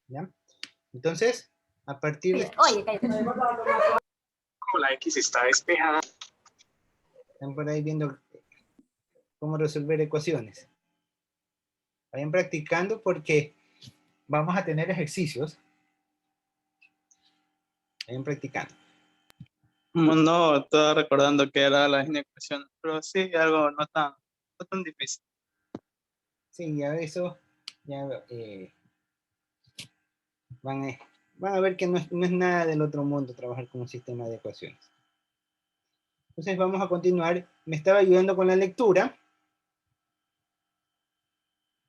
¿Ya? Entonces, a partir de... Oye, cállate. Como la X está despejada. Están por ahí viendo cómo resolver ecuaciones. Vayan practicando porque vamos a tener ejercicios. Vayan practicando. No, estaba recordando que era la ecuación, pero sí, algo no tan difícil. Sí, ya eso, ya van a ver que no es nada del otro mundo trabajar con un sistema de ecuaciones. Entonces vamos a continuar. Me estaba ayudando con la lectura.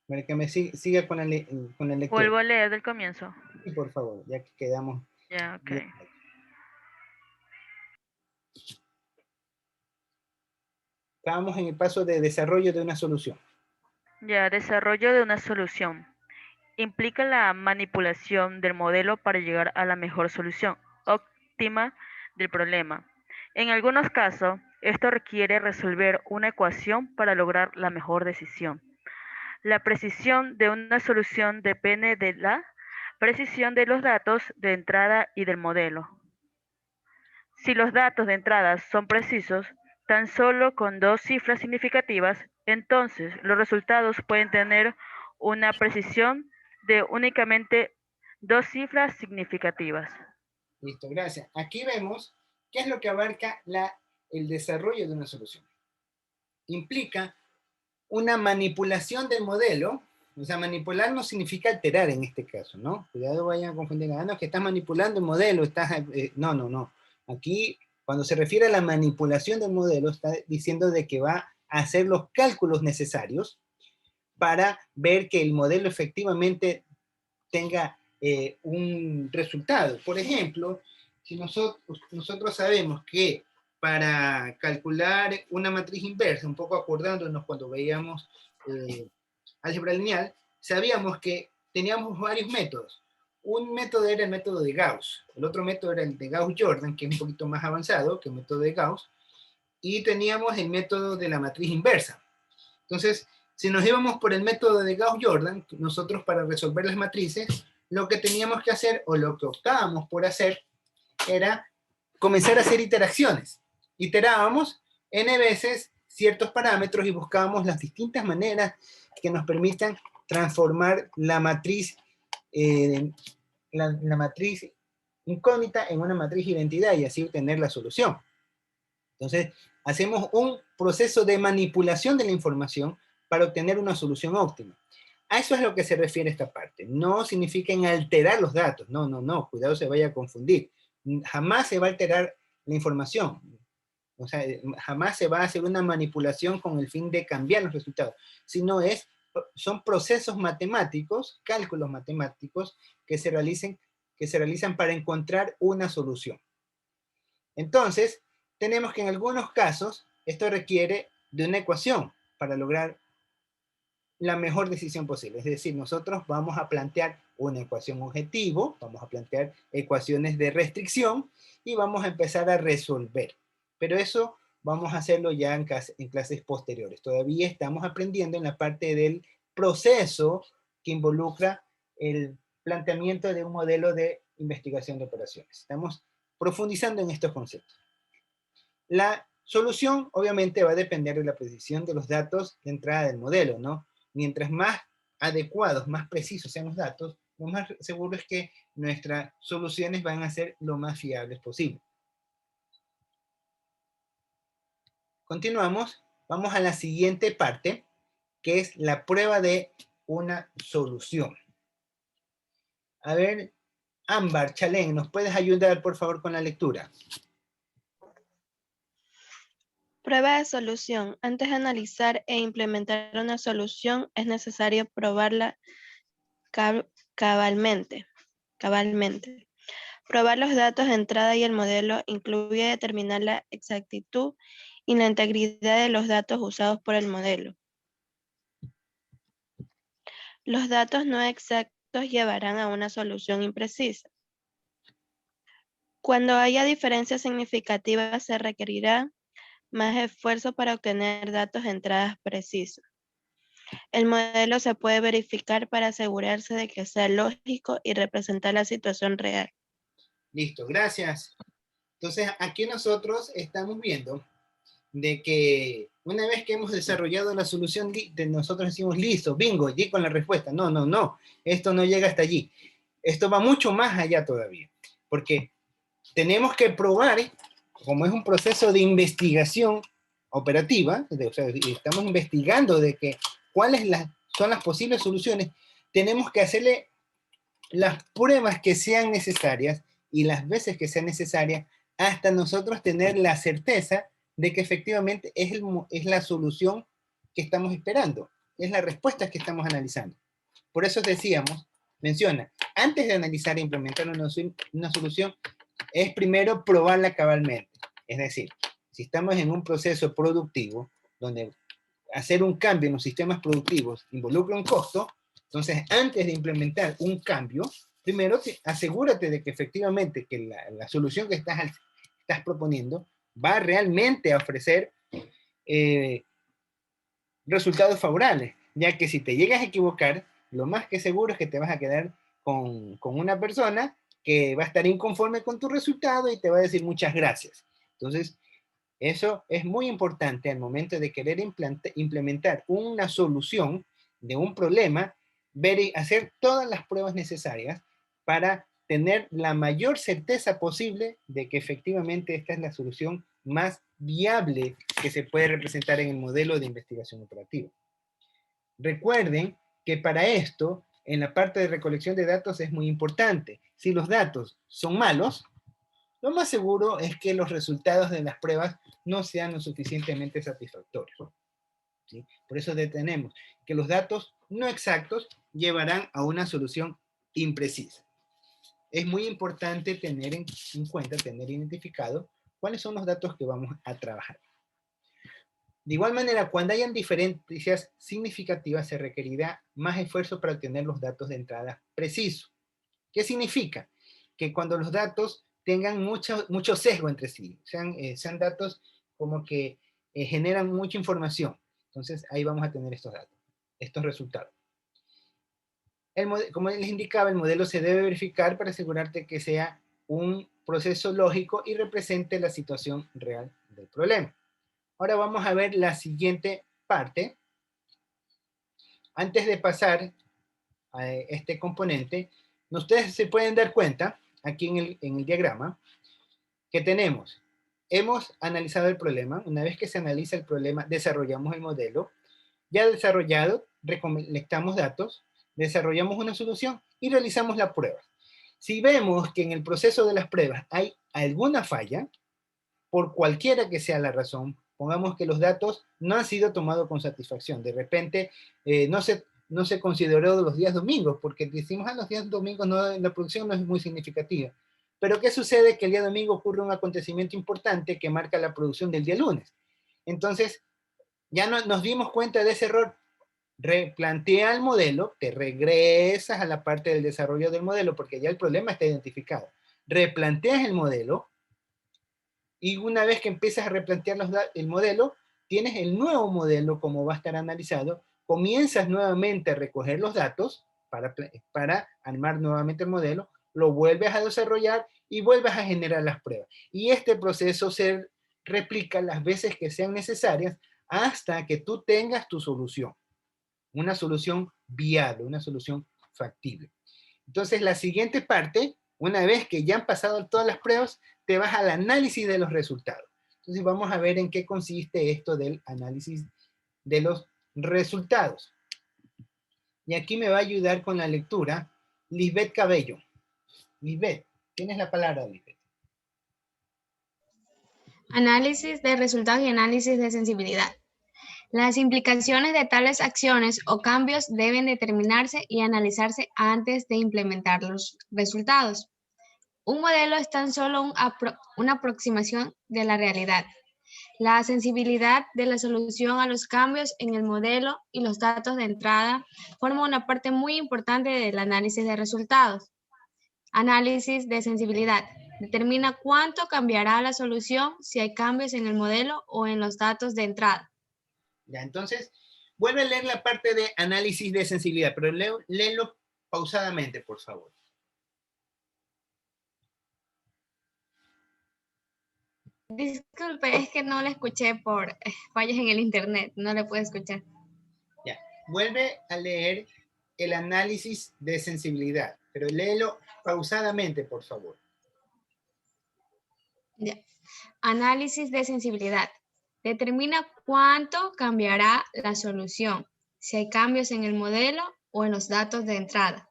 Para que me siga con la lectura. Vuelvo a leer del comienzo. Sí, por favor, ya que quedamos. Ya, ok. Bien. Estábamos en el paso de desarrollo de una solución. Ya, desarrollo de una solución. Implica la manipulación del modelo para llegar a la mejor solución óptima del problema. En algunos casos, esto requiere resolver una ecuación para lograr la mejor decisión. La precisión de una solución depende de la precisión de los datos de entrada y del modelo. Si los datos de entrada son precisos, tan solo con 2 cifras significativas, entonces los resultados pueden tener una precisión de únicamente 2 cifras significativas. Listo, gracias. Aquí vemos qué es lo que abarca el desarrollo de una solución. Implica una manipulación del modelo. O sea, manipular no significa alterar en este caso, ¿no? Cuidado, vayan a confundir. Ah, no, es que estás manipulando el modelo. No. Aquí, cuando se refiere a la manipulación del modelo, está diciendo de que va a hacer los cálculos necesarios para ver que el modelo efectivamente tenga un resultado. Por ejemplo, si nosotros sabemos que para calcular una matriz inversa, un poco acordándonos cuando veíamos álgebra lineal, sabíamos que teníamos varios métodos. Un método era el método de Gauss, el otro método era el de Gauss-Jordan, que es un poquito más avanzado que el método de Gauss, y teníamos el método de la matriz inversa. Entonces, si nos íbamos por el método de Gauss-Jordan, nosotros para resolver las matrices, lo que teníamos que hacer, o lo que optábamos por hacer, era comenzar a hacer iteraciones. Iterábamos n veces ciertos parámetros y buscábamos las distintas maneras que nos permitan transformar la matriz, la matriz incógnita en una matriz identidad y así obtener la solución. Entonces, hacemos un proceso de manipulación de la información para obtener una solución óptima. A eso es a lo que se refiere esta parte. No significa en alterar los datos. No. Cuidado, se vaya a confundir. Jamás se va a alterar la información. O sea, jamás se va a hacer una manipulación con el fin de cambiar los resultados. Sino son procesos matemáticos, cálculos matemáticos que se realizan para encontrar una solución. Entonces, tenemos que en algunos casos esto requiere de una ecuación para lograr la mejor decisión posible. Es decir, nosotros vamos a plantear una ecuación objetivo, vamos a plantear ecuaciones de restricción y vamos a empezar a resolver. Pero eso vamos a hacerlo ya en clases posteriores. Todavía estamos aprendiendo en la parte del proceso que involucra el planteamiento de un modelo de investigación de operaciones. Estamos profundizando en estos conceptos. La solución obviamente va a depender de la precisión de los datos de entrada del modelo, ¿no? Mientras más adecuados, más precisos sean los datos, lo más seguro es que nuestras soluciones van a ser lo más fiables posible. Continuamos, vamos a la siguiente parte, que es la prueba de una solución. A ver, Ámbar, Chalén, ¿nos puedes ayudar por favor con la lectura? Prueba de solución. Antes de analizar e implementar una solución, es necesario probarla cabalmente. Probar los datos de entrada y el modelo incluye determinar la exactitud y la integridad de los datos usados por el modelo. Los datos no exactos llevarán a una solución imprecisa. Cuando haya diferencias significativas, se requerirá más esfuerzo para obtener datos de entradas precisos. El modelo se puede verificar para asegurarse de que sea lógico y representar la situación real. Listo, gracias. Entonces, aquí nosotros estamos viendo de que una vez que hemos desarrollado la solución, nosotros decimos, listo, bingo, llegué con la respuesta. No, no, no, esto no llega hasta allí. Esto va mucho más allá todavía, porque tenemos que probar, como es un proceso de investigación operativa, o sea, estamos investigando de que cuáles son las posibles soluciones, tenemos que hacerle las pruebas que sean necesarias y las veces que sean necesarias hasta nosotros tener la certeza de que efectivamente es la solución que estamos esperando, es la respuesta que estamos analizando. Por eso decíamos, menciona, antes de analizar e implementar una solución, es primero probarla cabalmente. Es decir, si estamos en un proceso productivo, donde hacer un cambio en los sistemas productivos involucra un costo, entonces antes de implementar un cambio, primero asegúrate de que efectivamente que la solución que estás proponiendo va realmente a ofrecer resultados favorables, ya que si te llegas a equivocar, lo más que seguro es que te vas a quedar con una persona que va a estar inconforme con tu resultado y te va a decir muchas gracias. Entonces, eso es muy importante al momento de querer implementar una solución de un problema, ver y hacer todas las pruebas necesarias para tener la mayor certeza posible de que efectivamente esta es la solución más viable que se puede representar en el modelo de investigación operativa. Recuerden que para esto, en la parte de recolección de datos es muy importante. Si los datos son malos, lo más seguro es que los resultados de las pruebas no sean lo suficientemente satisfactorios. ¿Sí? Por eso detenemos que los datos no exactos llevarán a una solución imprecisa. Es muy importante tener en cuenta, tener identificado cuáles son los datos que vamos a trabajar. De igual manera, cuando hayan diferencias significativas, se requerirá más esfuerzo para obtener los datos de entrada precisos. ¿Qué significa? Que cuando los datos tengan mucho sesgo entre sí, sean datos como que generan mucha información. Entonces, ahí vamos a tener estos datos, estos resultados. Como les indicaba, el modelo se debe verificar para asegurarte que sea un proceso lógico y represente la situación real del problema. Ahora vamos a ver la siguiente parte. Antes de pasar a este componente, ustedes se pueden dar cuenta, aquí en el diagrama, que hemos analizado el problema. Una vez que se analiza el problema, desarrollamos el modelo. Ya desarrollado, recolectamos datos, desarrollamos una solución y realizamos la prueba. Si vemos que en el proceso de las pruebas hay alguna falla, por cualquiera que sea la razón, pongamos que los datos no han sido tomados con satisfacción, de repente no se consideró los días domingos, porque decimos, los días domingos la producción no es muy significativa. Pero ¿qué sucede? Que el día domingo ocurre un acontecimiento importante que marca la producción del día lunes. Entonces, ya nos dimos cuenta de ese error. Replantea el modelo, te regresas a la parte del desarrollo del modelo, porque ya el problema está identificado. Replanteas el modelo, y una vez que empiezas a replantear el modelo, tienes el nuevo modelo como va a estar analizado, comienzas nuevamente a recoger los datos para armar nuevamente el modelo, lo vuelves a desarrollar y vuelves a generar las pruebas. Y este proceso se replica las veces que sean necesarias hasta que tú tengas tu solución. Una solución viable, una solución factible. Entonces, la siguiente parte, una vez que ya han pasado todas las pruebas, te vas al análisis de los resultados. Entonces, vamos a ver en qué consiste esto del análisis de los resultados. Y aquí me va a ayudar con la lectura Lisbeth Cabello. Lisbeth, tienes la palabra, Lisbeth. Análisis de resultados y análisis de sensibilidad. Las implicaciones de tales acciones o cambios deben determinarse y analizarse antes de implementar los resultados. Un modelo es tan solo una aproximación de la realidad. La sensibilidad de la solución a los cambios en el modelo y los datos de entrada forma una parte muy importante del análisis de resultados. Análisis de sensibilidad. Determina cuánto cambiará la solución si hay cambios en el modelo o en los datos de entrada. Ya, entonces, Vuelve a leer la parte de análisis de sensibilidad, pero léelo pausadamente, por favor. Disculpe, es que no le escuché por fallas en el internet, no le puedo escuchar. Ya, vuelve a leer el análisis de sensibilidad, pero léelo pausadamente, por favor. Ya. Análisis de sensibilidad. Determina cuánto cambiará la solución, si hay cambios en el modelo o en los datos de entrada.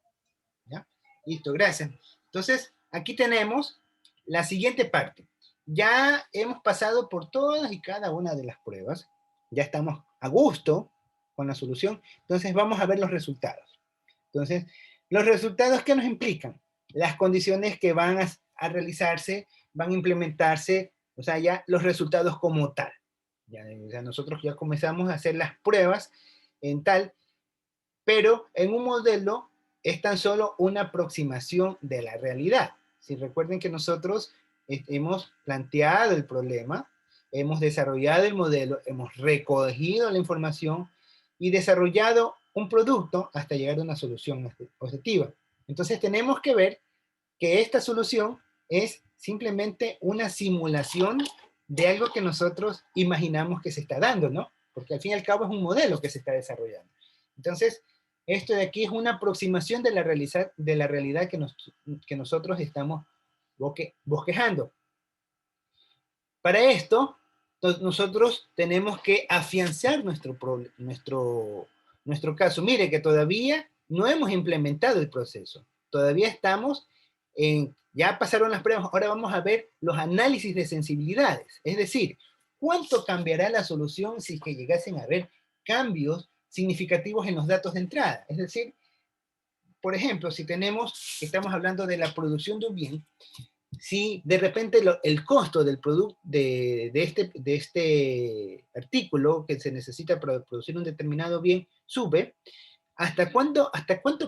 ¿Ya? Listo, gracias. Entonces, aquí tenemos la siguiente parte. Ya hemos pasado por todas y cada una de las pruebas. Ya estamos a gusto con la solución. Entonces, vamos a ver los resultados. Entonces, los resultados, ¿qué nos implican? Las condiciones que van a realizarse, van a implementarse, o sea, ya los resultados como tal. Ya, o sea, nosotros ya comenzamos a hacer las pruebas en tal, pero en un modelo es tan solo una aproximación de la realidad. Si recuerden que nosotros hemos planteado el problema, hemos desarrollado el modelo, hemos recogido la información y desarrollado un producto hasta llegar a una solución objetiva. Entonces tenemos que ver que esta solución es simplemente una simulación de algo que nosotros imaginamos que se está dando, ¿no? Porque al fin y al cabo es un modelo que se está desarrollando. Entonces, esto de aquí es una aproximación de la realidad que nosotros estamos bosquejando. Para esto, nosotros tenemos que afianzar nuestro caso. Mire que todavía no hemos implementado el proceso. Todavía estamos ya pasaron las pruebas, ahora vamos a ver los análisis de sensibilidades. Es decir, ¿cuánto cambiará la solución si que llegasen a haber cambios significativos en los datos de entrada? Es decir, por ejemplo, si estamos hablando de la producción de un bien, si de repente el costo del producto de este artículo que se necesita para producir un determinado bien sube, ¿hasta cuánto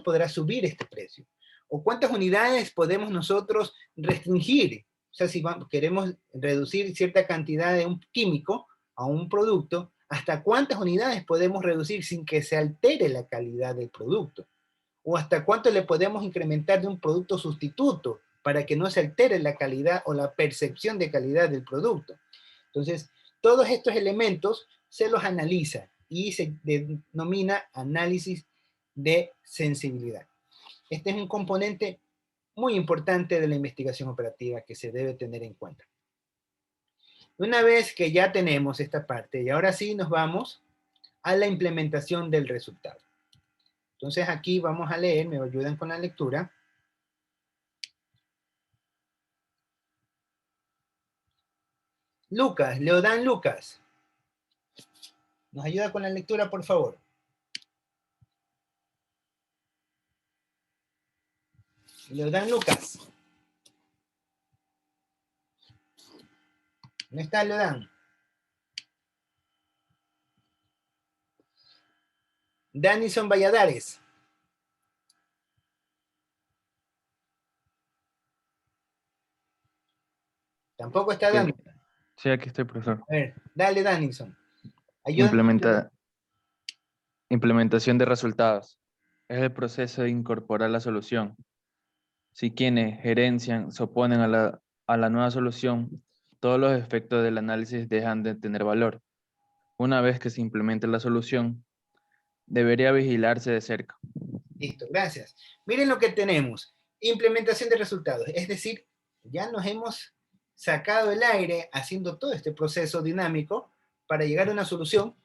podrá subir este precio? ¿O cuántas unidades podemos nosotros restringir? O sea, si queremos reducir cierta cantidad de un químico a un producto, ¿hasta cuántas unidades podemos reducir sin que se altere la calidad del producto? ¿O hasta cuánto le podemos incrementar de un producto sustituto para que no se altere la calidad o la percepción de calidad del producto? Entonces, todos estos elementos se los analiza y se denomina análisis de sensibilidad. Este es un componente muy importante de la investigación operativa que se debe tener en cuenta. Una vez que ya tenemos esta parte, y ahora sí nos vamos a la implementación del resultado. Entonces aquí vamos a leer, me ayudan con la lectura. Lucas, Leodán Lucas. ¿Nos ayuda con la lectura, por favor? Leodán Lucas. ¿Dónde está Leodán? Danison Valladares. Tampoco está Dani. Sí, aquí estoy, profesor. A ver, dale, Danison. Ayúdame. Implementación de resultados. Es el proceso de incorporar la solución. Si quienes gerencian se oponen a la nueva solución, todos los efectos del análisis dejan de tener valor. Una vez que se implemente la solución, debería vigilarse de cerca. Listo, gracias. Miren lo que tenemos. Implementación de resultados. Es decir, ya nos hemos sacado el aire haciendo todo este proceso dinámico para llegar a una solución.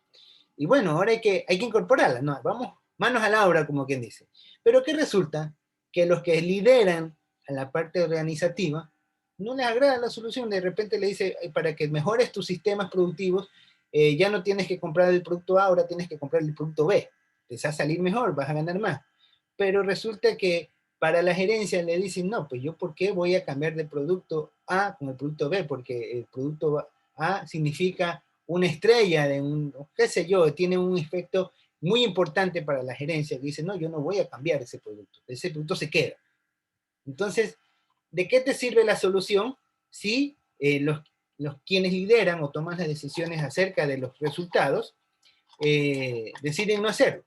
Y bueno, ahora hay que incorporarla. No, vamos, manos a la obra, como quien dice. Pero ¿qué resulta? Que los que lideran a la parte organizativa no les agrada la solución. De repente le dice, para que mejores tus sistemas productivos, ya no tienes que comprar el producto A, ahora tienes que comprar el producto B. Te va a salir mejor, vas a ganar más. Pero resulta que para la gerencia le dicen, no, pues yo ¿por qué voy a cambiar de producto A con el producto B? Porque el producto A significa una estrella, qué sé yo, tiene un efecto muy importante para la gerencia, que dice, no, yo no voy a cambiar ese producto se queda. Entonces, ¿de qué te sirve la solución si los quienes lideran o toman las decisiones acerca de los resultados deciden no hacerlo.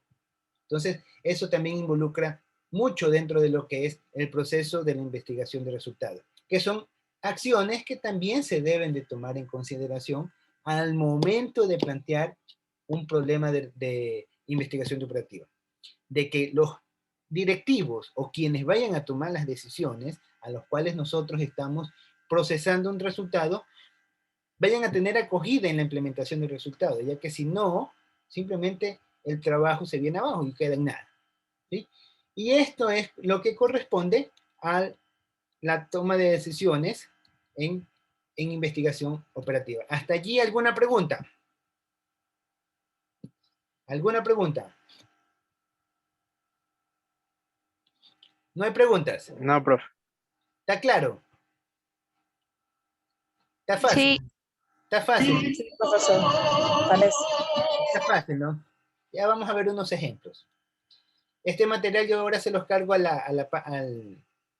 Entonces, eso también involucra mucho dentro de lo que es el proceso de la investigación de resultados, que son acciones que también se deben de tomar en consideración al momento de plantear un problema de investigación operativa. De que los directivos o quienes vayan a tomar las decisiones a los cuales nosotros estamos procesando un resultado, vayan a tener acogida en la implementación del resultado, ya que si no, simplemente el trabajo se viene abajo y queda en nada. ¿Sí? Y esto es lo que corresponde a la toma de decisiones en investigación operativa. ¿Hasta allí alguna pregunta? ¿Alguna pregunta? ¿No hay preguntas? No, profe. ¿Está claro? ¿Está fácil? Sí. Está fácil. Sí, profesor. Parece. Está fácil, ¿no? Ya vamos a ver unos ejemplos. Este material yo ahora se los cargo al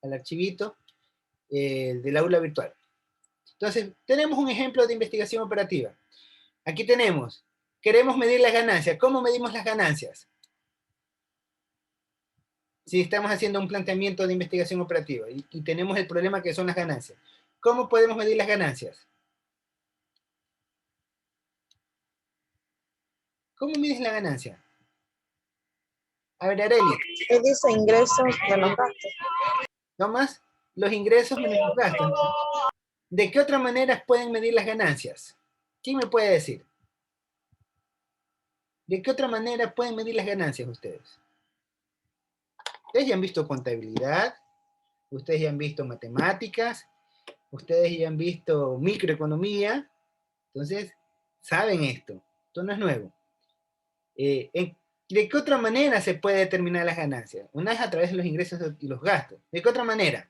archivito del aula virtual. Entonces, tenemos un ejemplo de investigación operativa. Aquí tenemos, queremos medir las ganancias. ¿Cómo medimos las ganancias? Si estamos haciendo un planteamiento de investigación operativa y tenemos el problema que son las ganancias. ¿Cómo podemos medir las ganancias? ¿Cómo mides la ganancia? A ver, Areli. Él dice ingresos menos gastos. ¿No más? Los ingresos menos los gastos. ¿De qué otra manera pueden medir las ganancias? ¿Quién me puede decir? ¿De qué otra manera pueden medir las ganancias ustedes? Ustedes ya han visto contabilidad, ustedes ya han visto matemáticas, ustedes ya han visto microeconomía, entonces saben esto. Esto no es nuevo. ¿De qué otra manera se puede determinar las ganancias? Una es a través de los ingresos y los gastos. ¿De qué otra manera?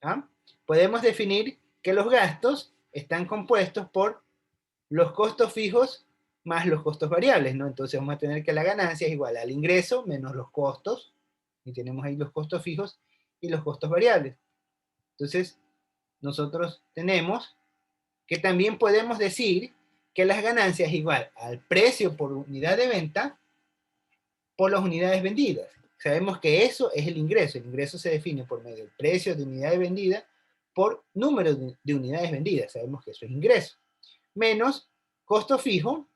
¿Ah? Podemos definir que los gastos están compuestos por los costos fijos más los costos variables, ¿no? Entonces vamos a tener que la ganancia es igual al ingreso menos los costos, y tenemos ahí los costos fijos y los costos variables. Entonces, nosotros tenemos que también podemos decir que las ganancias es igual al precio por unidad de venta por las unidades vendidas. Sabemos que eso es el ingreso. El ingreso se define por medio del precio de unidades vendidas por número de unidades vendidas. Sabemos que eso es ingreso. Menos costo fijo.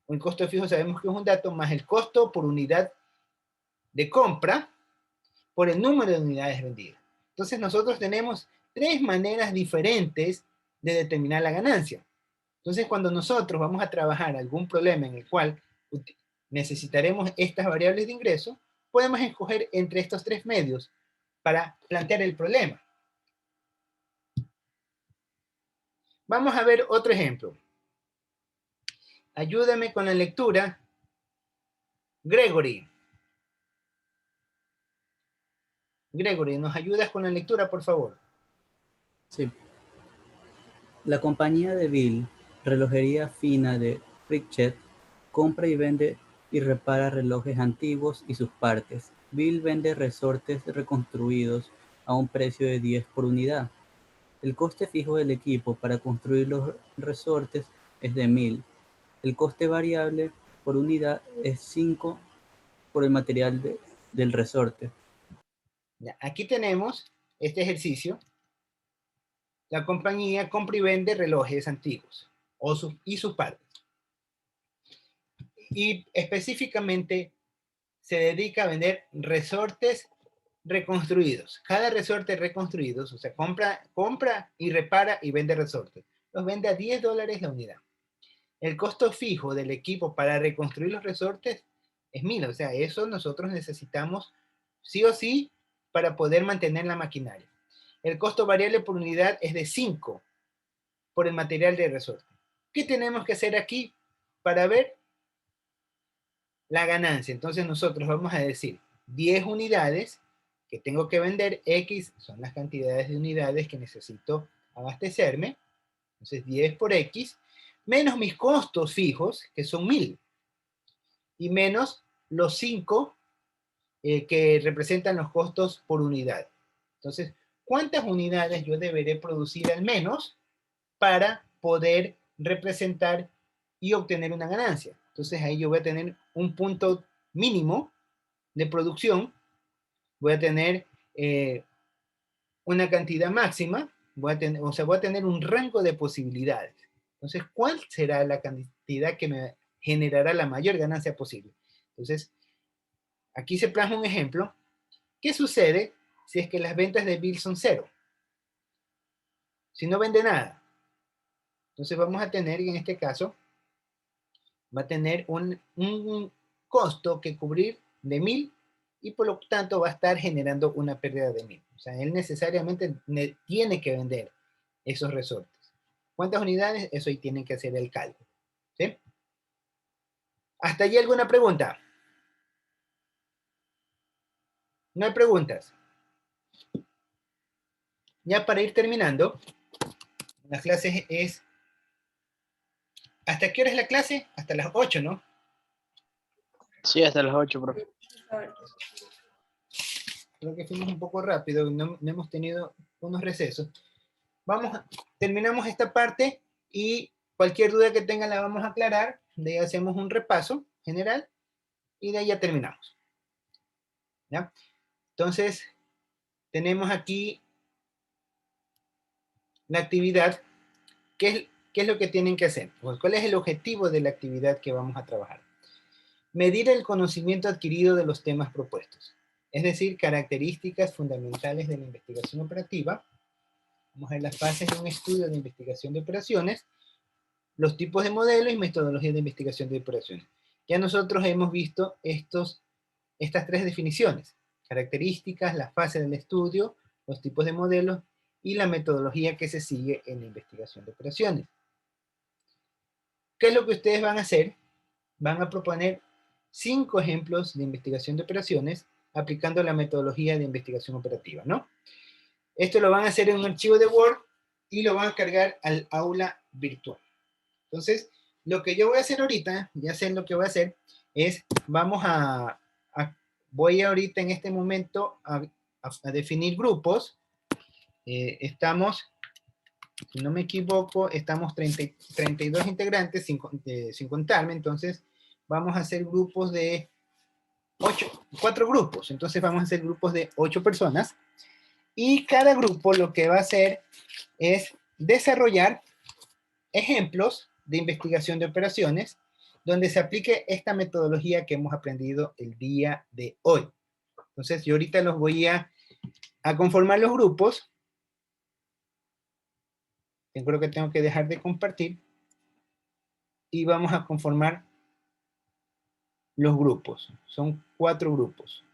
El costo fijo sabemos que es un dato más el costo por unidad de compra por el número de unidades vendidas. Entonces nosotros tenemos tres maneras diferentes de determinar la ganancia. Entonces cuando nosotros vamos a trabajar algún problema en el cual necesitaremos estas variables de ingreso, podemos escoger entre estos tres medios para plantear el problema. Vamos a ver otro ejemplo. Ayúdame con la lectura. Gregory. Gregory, ¿nos ayudas con la lectura, por favor? Sí. La compañía de Bill, relojería fina de Pritchett, compra y vende y repara relojes antiguos y sus partes. Bill vende resortes reconstruidos a un precio de 10 por unidad. El coste fijo del equipo para construir los resortes es de 1.000. El coste variable por unidad es 5 por el material del resorte. Aquí tenemos este ejercicio. La compañía compra y vende relojes antiguos y sus partes. Y específicamente se dedica a vender resortes reconstruidos. Cada resorte reconstruido, o sea, compra y repara y vende resortes. Los vende a $10 la unidad. El costo fijo del equipo para reconstruir los resortes es 1.000. O sea, eso nosotros necesitamos sí o sí para poder mantener la maquinaria. El costo variable por unidad es de 5 por el material de resorte. ¿Qué tenemos que hacer aquí para ver la ganancia? Entonces nosotros vamos a decir 10 unidades que tengo que vender, X son las cantidades de unidades que necesito abastecerme, entonces 10 por X, menos mis costos fijos, que son 1.000, y menos los 5 que representan los costos por unidad. Entonces, ¿cuántas unidades yo deberé producir al menos para poder representar y obtener una ganancia. Entonces ahí yo voy a tener un punto mínimo de producción, voy a tener una cantidad máxima, voy a tener un rango de posibilidades. Entonces, ¿cuál será la cantidad que me generará la mayor ganancia posible? Entonces, aquí se plasma un ejemplo. ¿Qué sucede si es que las ventas de Bill son 0? Si no vende nada. Entonces vamos a tener, en este caso, va a tener un costo que cubrir de 1000 y por lo tanto va a estar generando una pérdida de 1000. O sea, él necesariamente tiene que vender esos resortes. ¿Cuántas unidades? Eso ahí tienen que hacer el cálculo. ¿Sí? ¿Hasta allí alguna pregunta? ¿No hay preguntas? Ya para ir terminando, la clase es... ¿Hasta qué hora es la clase? Hasta las 8, ¿no? Sí, hasta las 8, profe. Creo que fuimos un poco rápido, no hemos tenido unos recesos. Terminamos esta parte y cualquier duda que tengan la vamos a aclarar. De ahí hacemos un repaso general y de ahí ya terminamos. ¿Ya? Entonces, tenemos aquí la actividad. ¿Qué es lo que tienen que hacer? Pues, ¿cuál es el objetivo de la actividad que vamos a trabajar? Medir el conocimiento adquirido de los temas propuestos. Es decir, características fundamentales de la investigación operativa. Vamos a ver las fases de un estudio de investigación de operaciones, los tipos de modelos y metodologías de investigación de operaciones. Ya nosotros hemos visto estas 3 definiciones: características, la fase del estudio, los tipos de modelos y la metodología que se sigue en la investigación de operaciones. ¿Qué es lo que ustedes van a hacer? Van a proponer 5 ejemplos de investigación de operaciones aplicando la metodología de investigación operativa, ¿no? Esto lo van a hacer en un archivo de Word y lo van a cargar al aula virtual. Entonces, lo que yo voy a hacer ahorita, ya sé lo que voy a hacer, es voy ahorita en este momento a definir grupos. Estamos, si no me equivoco, estamos 32 integrantes sin contarme, entonces vamos a hacer grupos de 4 grupos. Entonces vamos a hacer grupos de 8 personas y cada grupo lo que va a hacer es desarrollar ejemplos de investigación de operaciones donde se aplique esta metodología que hemos aprendido el día de hoy. Entonces yo ahorita los voy a conformar los grupos. Yo creo que tengo que dejar de compartir y vamos a conformar los grupos. Son 4 grupos.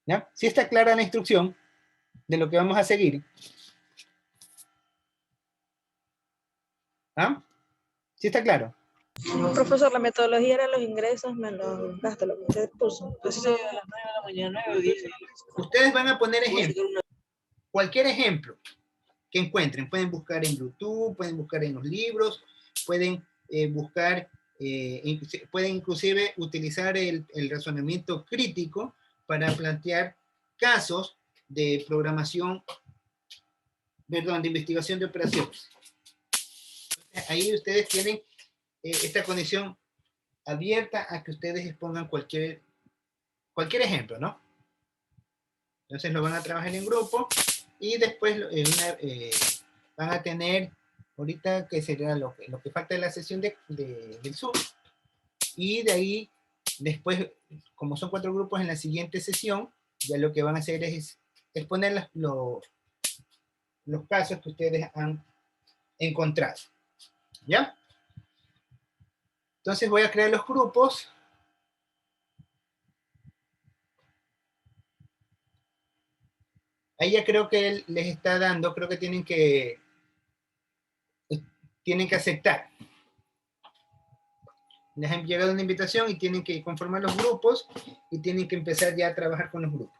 ¿Ya? ¿Sí está clara la instrucción de lo que vamos a seguir? ¿Ah? ¿Sí está claro? Profesor, la metodología era los ingresos menos los gastos, lo que usted puso. Entonces, a las 9 de la mañana, 9 o 10. Ustedes van a poner ejemplos. Cualquier ejemplo que encuentren. Pueden buscar en YouTube, pueden buscar en los libros, pueden pueden inclusive utilizar el razonamiento crítico para plantear casos de programación, perdón, de investigación de operaciones. Ahí ustedes tienen esta condición abierta a que ustedes expongan cualquier ejemplo, ¿no? Entonces lo van a trabajar en grupo y después van a tener, ahorita que sería lo que falta de la sesión del Zoom, y de ahí, después, como son 4 grupos en la siguiente sesión, ya lo que van a hacer es exponer los casos que ustedes han encontrado. ¿Ya? Entonces voy a crear los grupos. Ahí ya creo que él les está dando, creo que tienen que aceptar. Les han llegado una invitación y tienen que conformar los grupos y tienen que empezar ya a trabajar con los grupos.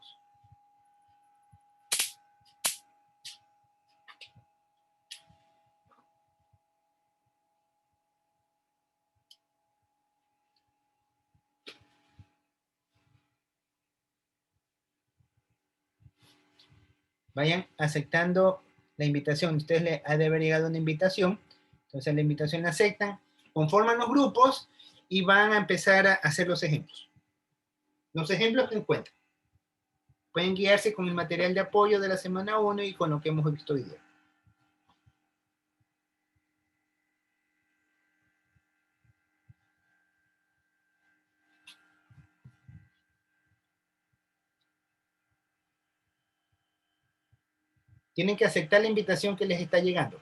Vayan aceptando la invitación, ustedes le ha de haber llegado una invitación, entonces la invitación la aceptan, conforman los grupos y van a empezar a hacer los ejemplos. Los ejemplos que encuentran. Pueden guiarse con el material de apoyo de la semana 1 y con lo que hemos visto hoy día. Tienen que aceptar la invitación que les está llegando.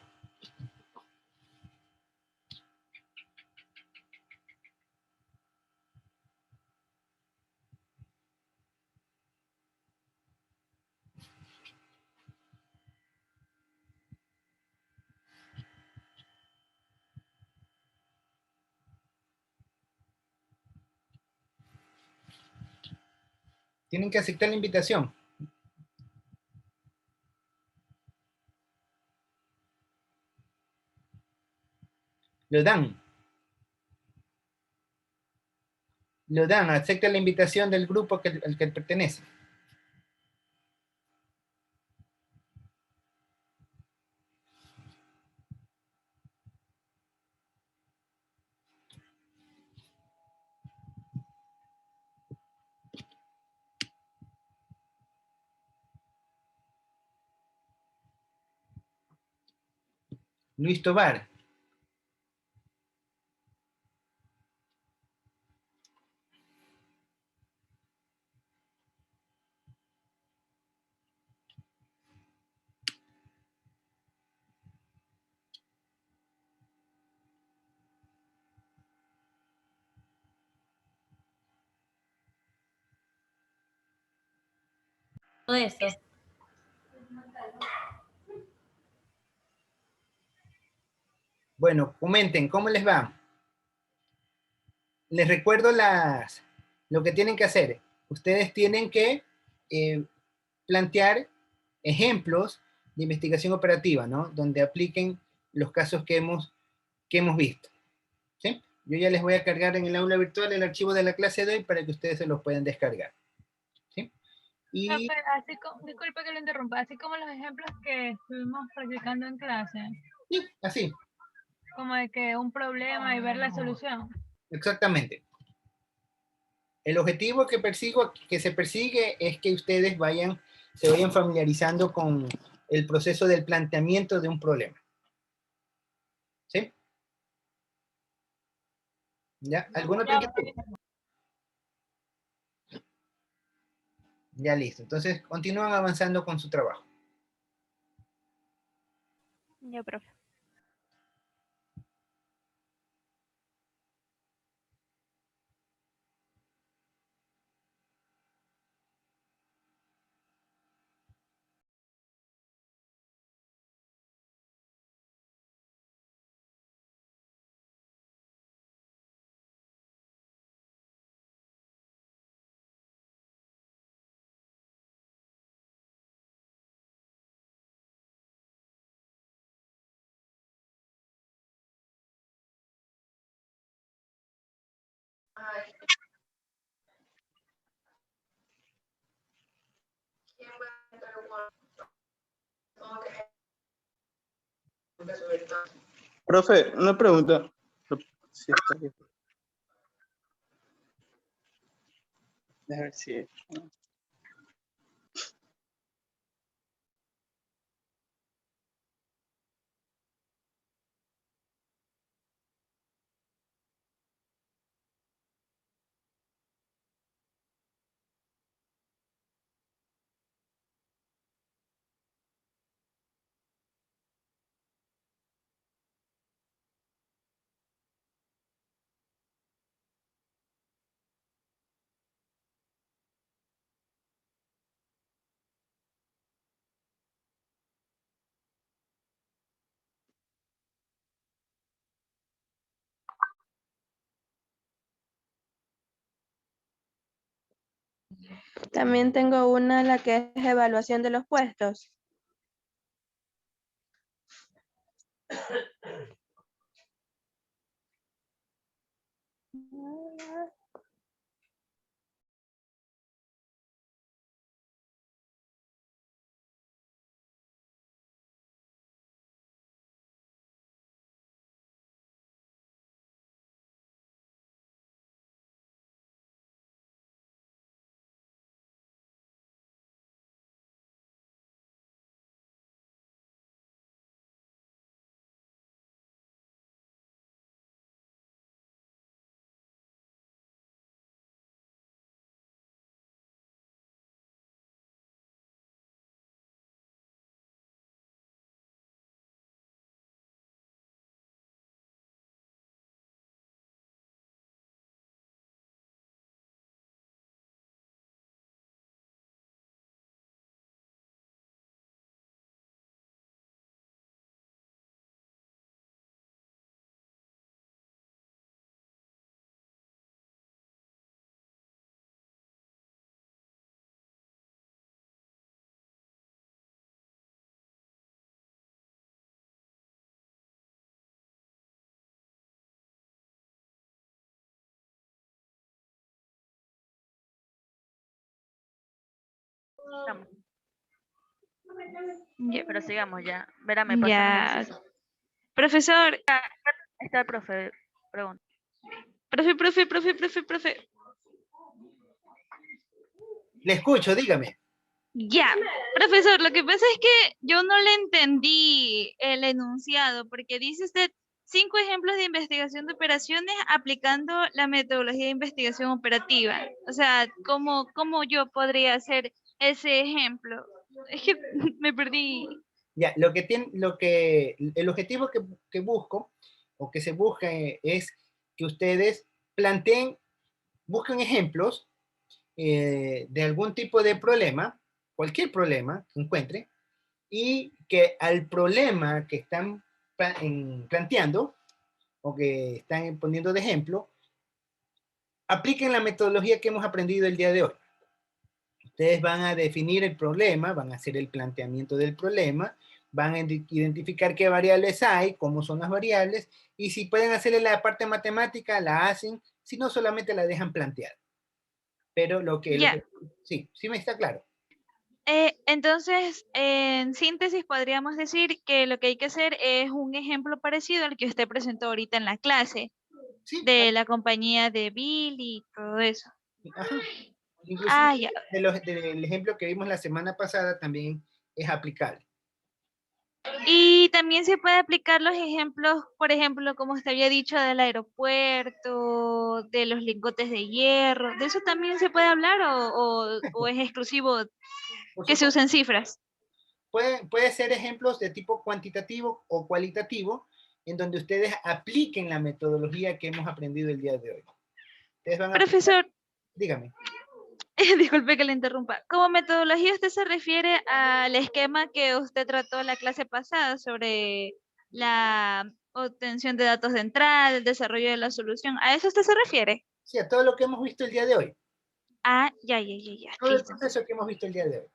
Tienen que aceptar la invitación. Lo dan. Lo dan, aceptan la invitación del grupo al que pertenece. Luis Tobar. Todo eso. Bueno, comenten, ¿cómo les va? Les recuerdo lo que tienen que hacer. Ustedes tienen que plantear ejemplos de investigación operativa, ¿no? Donde apliquen los casos que hemos visto. ¿Sí? Yo ya les voy a cargar en el aula virtual el archivo de la clase de hoy para que ustedes se los puedan descargar. ¿Sí? Y... Así como, disculpe que lo interrumpa, así como los ejemplos que estuvimos practicando en clase. Sí, así. Como de que un problema y ver la solución. Exactamente. El objetivo que se persigue es que ustedes se vayan familiarizando con el proceso del planteamiento de un problema. ¿Sí? ¿Ya? ¿Alguna otra inquietud? Ya listo. Entonces, continúan avanzando con su trabajo. Ya, profe. Profe, una pregunta. Sí, está bien. A ver si... También tengo una, la que es evaluación de los puestos. Estamos. Ya. Pero sigamos ya. Verá, me pasa un Ya. ejercicio. Profesor, Ahí está el profe. Pregunta. profe. Le escucho, dígame. Ya, profesor, lo que pasa es que yo no le entendí el enunciado, porque dice usted 5 ejemplos de investigación de operaciones aplicando la metodología de investigación operativa. O sea, ¿cómo yo podría hacer ese ejemplo? Es que me perdí. Ya, el objetivo que busco o que se busca es que ustedes busquen ejemplos de algún tipo de problema, cualquier problema que encuentre, y que al problema que están planteando o que están poniendo de ejemplo, apliquen la metodología que hemos aprendido el día de hoy. Ustedes van a definir el problema, van a hacer el planteamiento del problema, van a identificar qué variables hay, cómo son las variables, y si pueden hacerle la parte matemática, la hacen, si no, solamente la dejan plantear. Pero Ya. sí me está claro. Entonces, en síntesis, podríamos decir que lo que hay que hacer es un ejemplo parecido al que usted presentó ahorita en la clase, Sí, de la compañía de Bill y todo eso. ajá. Inclusive Ah, ya. del ejemplo que vimos la semana pasada también es aplicable. Y también se puede aplicar los ejemplos, por ejemplo, como usted había dicho, del aeropuerto, de los lingotes de hierro. ¿De eso también se puede hablar o es exclusivo Por que se supuesto, usen cifras? puede ser ejemplos de tipo cuantitativo o cualitativo, en donde ustedes apliquen la metodología que hemos aprendido el día de hoy. Ustedes van a aplicar, Profesor, dígame. disculpe que le interrumpa. Como metodología, ¿usted se refiere al esquema que usted trató en la clase pasada sobre la obtención de datos de entrada, el desarrollo de la solución? ¿A eso usted se refiere? Sí, a todo lo que hemos visto el día de hoy. Ah, ya. Todo el Listo. proceso que hemos visto el día de hoy.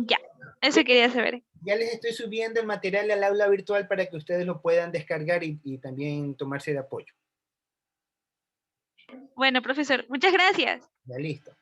Ya, eso quería saber. Ya les estoy subiendo el material al aula virtual para que ustedes lo puedan descargar y también tomarse de apoyo. Bueno, profesor, muchas gracias. Ya listo.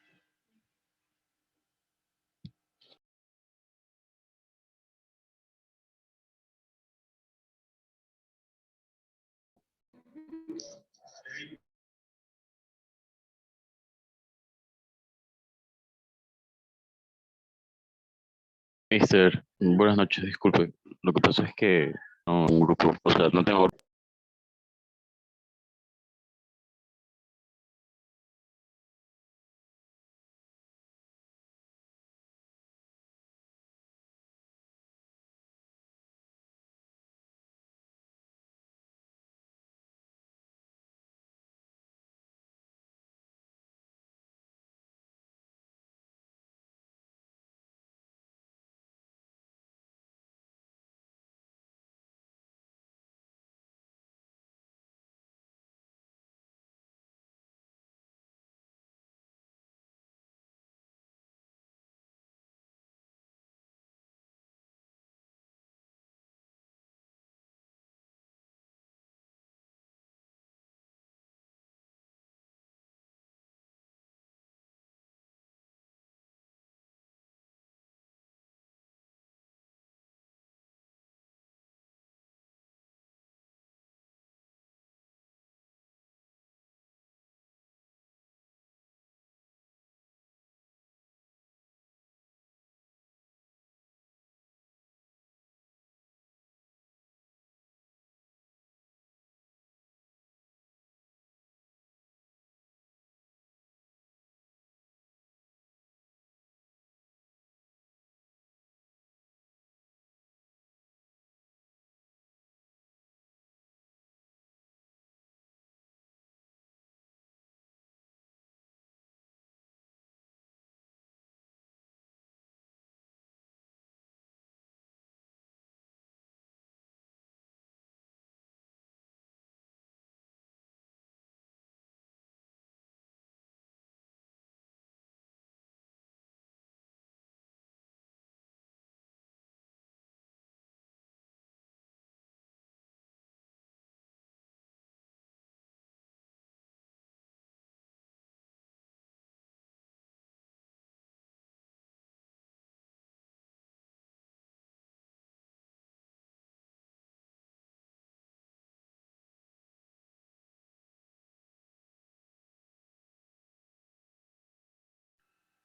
Mister, buenas noches, disculpe. Lo que pasa es que no, un grupo, o sea, no tengo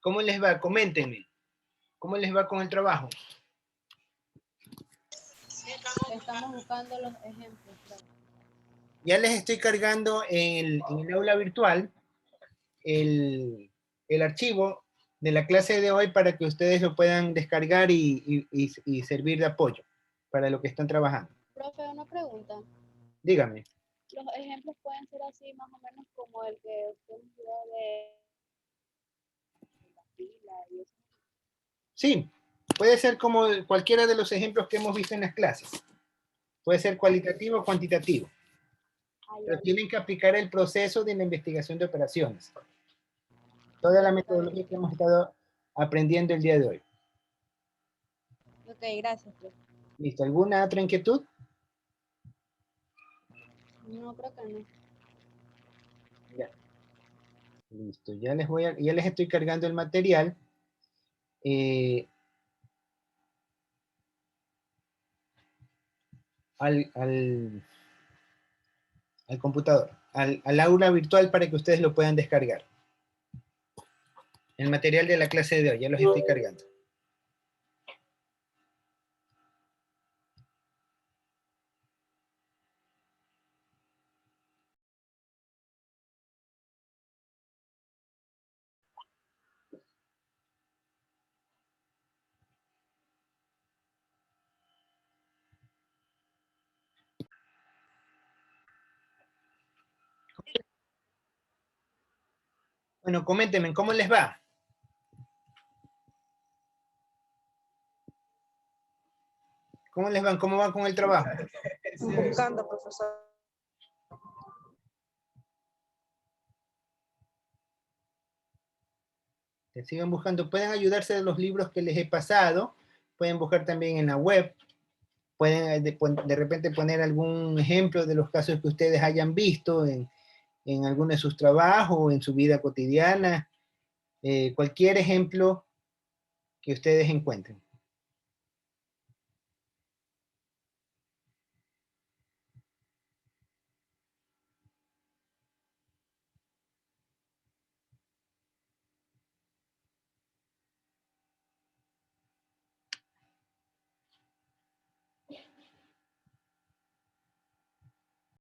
¿Cómo les va? Coméntenme. ¿Cómo les va con el trabajo? Estamos buscando los ejemplos. Ya les estoy cargando en el aula virtual el archivo de la clase de hoy para que ustedes lo puedan descargar y servir de apoyo para lo que están trabajando. Profe, una pregunta. Dígame. Los ejemplos pueden ser así más o menos como el que usted nos dio de la fila y eso. Sí, puede ser como cualquiera de los ejemplos que hemos visto en las clases. Puede ser cualitativo o cuantitativo. Pero tienen que aplicar el proceso de la investigación de operaciones. Toda la metodología que hemos estado aprendiendo el día de hoy. Ok, gracias, profe. ¿Listo? ¿Alguna otra inquietud? No, creo que no. Ya. Listo, ya les estoy cargando el material. Al computador, al aula virtual para que ustedes lo puedan descargar. El material de la clase de hoy, ya los estoy cargando. Bueno, coméntenme, ¿cómo les va? ¿Cómo les van? ¿Cómo van con el trabajo? Buscando, profesor. Que sigan buscando. Pueden ayudarse de los libros que les he pasado. Pueden buscar también en la web. Pueden de repente poner algún ejemplo de los casos que ustedes hayan visto en alguno de sus trabajos o en su vida cotidiana. Cualquier ejemplo que ustedes encuentren.